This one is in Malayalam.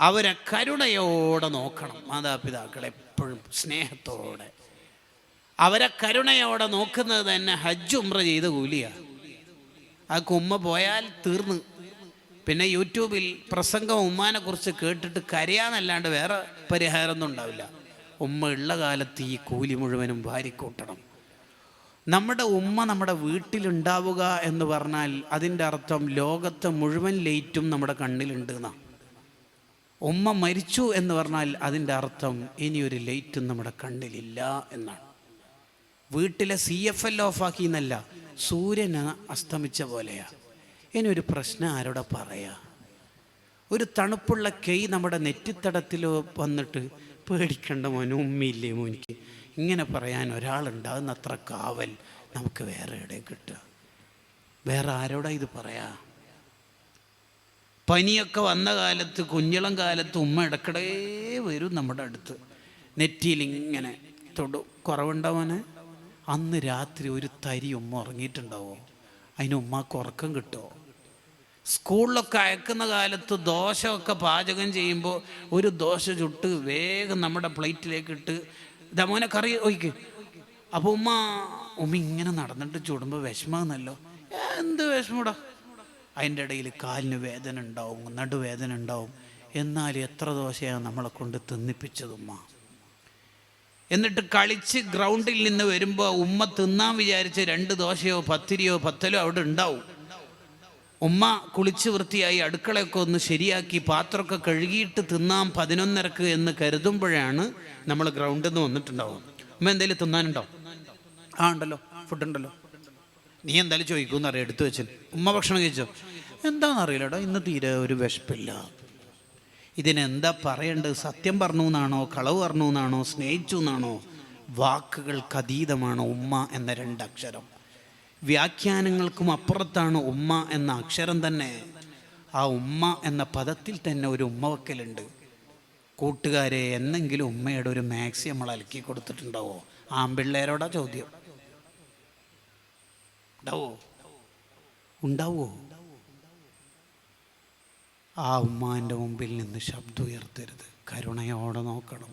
അവരെ കരുണയോടെ നോക്കണം. മാതാപിതാക്കൾ എപ്പോഴും സ്നേഹത്തോടെ അവരെ കരുണയോടെ നോക്കുന്നത് തന്നെ ഹജ്ജ് ഉംറ ചെയ്ത കൂലിയാണ്. ആ ഉമ്മ പോയാൽ തീർന്ന്. പിന്നെ യൂട്യൂബിൽ പ്രസംഗം ഉമ്മാനെ കുറിച്ച് കേട്ടിട്ട് കരയാന്നല്ലാണ്ട് വേറെ പരിഹാരമൊന്നും ഉണ്ടാവില്ല. ഉമ്മ ഉള്ള കാലത്ത് ഈ കൂലി മുഴുവനും വാരിക്കൂട്ടണം. നമ്മുടെ ഉമ്മ നമ്മുടെ വീട്ടിലുണ്ടാവുക എന്ന് പറഞ്ഞാൽ അതിൻ്റെ അർത്ഥം ലോകത്തെ മുഴുവൻ ലൈറ്റും നമ്മുടെ കണ്ണിലുണ്ട് എന്നാണ്. ഉമ്മ മരിച്ചു എന്ന് പറഞ്ഞാൽ അതിൻ്റെ അർത്ഥം ഇനിയൊരു ലൈറ്റും നമ്മുടെ കണ്ണിലില്ല എന്നാണ്. വീട്ടിലെ CFL ഓഫാക്കി എന്നല്ല, സൂര്യന് അസ്തമിച്ച പോലെയാ. ഇനി ഒരു പ്രശ്നം ആരോടെ പറയാ? ഒരു തണുപ്പുള്ള കൈ നമ്മുടെ നെറ്റിത്തടത്തിൽ വന്നിട്ട് പേടിക്കണ്ട മോനെ, ഉമ്മയില്ലേ മോനിക്ക്, ഇങ്ങനെ പറയാൻ ഒരാളുണ്ടാകുന്ന അത്ര കാവൽ നമുക്ക് വേറെ എവിടെയും കിട്ടുക? വേറെ ആരോടാ ഇത് പറയാ? പനിയൊക്കെ വന്ന കാലത്ത്, കുഞ്ഞിളം കാലത്ത് ഉമ്മ ഇടക്കിടേ വരും നമ്മുടെ അടുത്ത്, നെറ്റിയിൽ ഇങ്ങനെ തൊടും. കുറവുണ്ടാവാനെ അന്ന് രാത്രി ഒരു തരി ഉമ്മ ഉറങ്ങിയിട്ടുണ്ടാവോ? അതിന് ഉമ്മക്ക് ഉറക്കം കിട്ടുമോ? സ്കൂളിലൊക്കെ അയക്കുന്ന കാലത്ത് ദോശയൊക്കെ പാചകം ചെയ്യുമ്പോൾ ഒരു ദോശ ചുട്ട് വേഗം നമ്മുടെ പ്ലേറ്റിലേക്ക് ഇട്ട് ദമോനെ കറി ഒഴിക്ക്. അപ്പോൾ ഉമ്മ ഇങ്ങനെ നടന്നിട്ട് ചുടുമ്പോൾ വിഷമാന്നല്ലോ. എന്ത് വിഷമൂടാ? അതിൻ്റെ ഇടയിൽ കാലിന് വേദന ഉണ്ടാവും, നടുവേദന ഉണ്ടാവും. എന്നാൽ എത്ര ദോശയാണ് നമ്മളെ കൊണ്ട് തിന്നിപ്പിച്ചത് ഉമ്മ. എന്നിട്ട് കളിച്ച് ഗ്രൗണ്ടിൽ നിന്ന് വരുമ്പോൾ ഉമ്മ തിന്നാൻ വിചാരിച്ച് 2 ദോശയോ പത്തിരിയോ പത്തലോ അവിടെ ഉണ്ടാവും. ഉമ്മ കുളിച്ച് വൃത്തിയായി അടുക്കളയൊക്കെ ഒന്ന് ശരിയാക്കി പാത്രമൊക്കെ കഴുകിയിട്ട് തിന്നാം 11:30 എന്ന് കരുതുമ്പോഴാണ് നമ്മൾ ഗ്രൗണ്ടിൽ നിന്ന് വന്നിട്ടുണ്ടാവും. ഉമ്മ എന്തെങ്കിലും തിന്നാനുണ്ടോ? ഉണ്ടല്ലോ, ഫുഡ് ഉണ്ടല്ലോ. നീ എന്തായാലും ചോദിക്കുമെന്നറിയാം, എടുത്തു വെച്ചു. ഉമ്മ ഭക്ഷണം കഴിച്ചോ? എന്താണെന്നറിയില്ലടാ, ഇന്ന് തീരെ ഒരു വിശപ്പില്ല. ഇതിനെന്താ പറയേണ്ടത്? സത്യം പറഞ്ഞു എന്നാണോ, കളവ് പറഞ്ഞു എന്നാണോ, സ്നേഹിച്ചു എന്നാണോ? വാക്കുകൾക്ക് അതീതമാണ് ഉമ്മ എന്ന 2 അക്ഷരം. വ്യാഖ്യാനങ്ങൾക്കും അപ്പുറത്താണ് ഉമ്മ എന്ന അക്ഷരം തന്നെ. ആ ഉമ്മ എന്ന പദത്തിൽ തന്നെ ഒരു ഉമ്മ വക്കലുണ്ട്. കൂട്ടുകാരെ, എന്നെങ്കിലും ഉമ്മയുടെ ഒരു മാക്സി നമ്മൾ അലക്കി കൊടുത്തിട്ടുണ്ടാവോ? ആമ്പിള്ളേരോടാ ചോദ്യം. ഉണ്ടാവോ? ആ ഉമ്മാൻ്റെ മുമ്പിൽ നിന്ന് ശബ്ദം ഉയർത്തരുത്. കരുണയോടെ നോക്കണം.